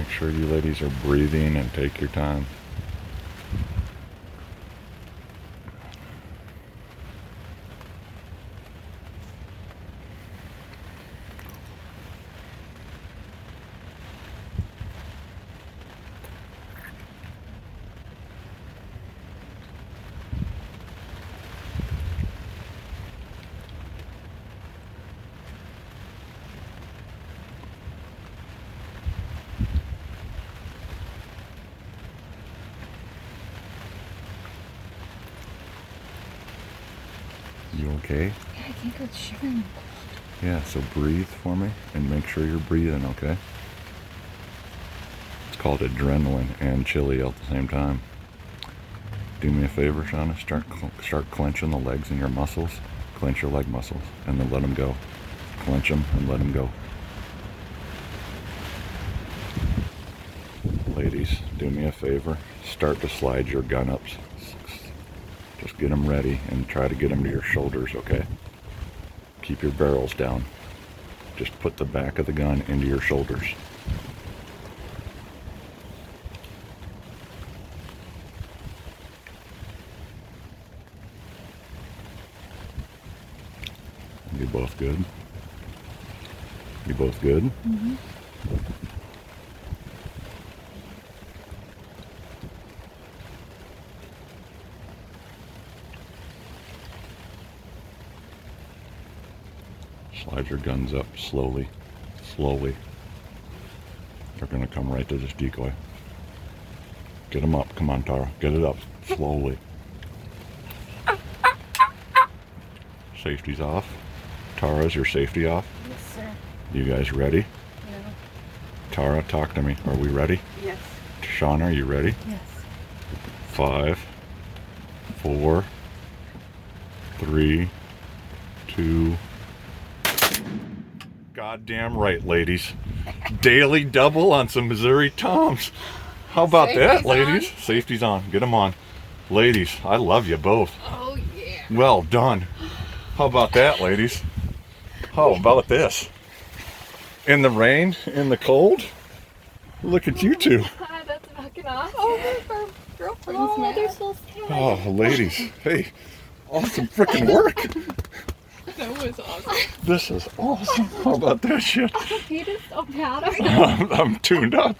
Make sure you ladies are breathing and take your time. You okay? Yeah, I think it's shivering. Yeah, so breathe for me and make sure you're breathing, okay? It's called adrenaline and chili at the same time. Do me a favor, Shauna. Start clenching the legs in your muscles. Clench your leg muscles and then let them go. Clench them and let them go. Ladies, do me a favor. Start to slide your gun ups. Just get them ready and try to get them to your shoulders, okay? Keep your barrels down. Just put the back of the gun into your shoulders. You both good? You both good? Mm-hmm. Slide your guns up slowly, slowly. They're gonna come right to this decoy. Get them up, come on Tara, get it up, slowly. Safety's off. Tara, is your safety off? Yes, sir. You guys ready? No. Tara, talk to me. Are we ready? Yes. Shauna, are you ready? Yes. 5, 4, 3, 2. Goddamn right, ladies. Daily double on some Missouri Toms. How about that, Safety's ladies? on. Safety's on. Get them on. Ladies, I love you both. Oh, yeah. Well done. How about that, ladies? How about this? In the rain, in the cold? Look at you two. God, that's fucking awesome. Oh, our girlfriends, Oh, man. they're so sad. Oh, ladies. Hey, awesome freaking work. That was awesome. This is awesome. How about that shit? He just so proud of me. I'm tuned up.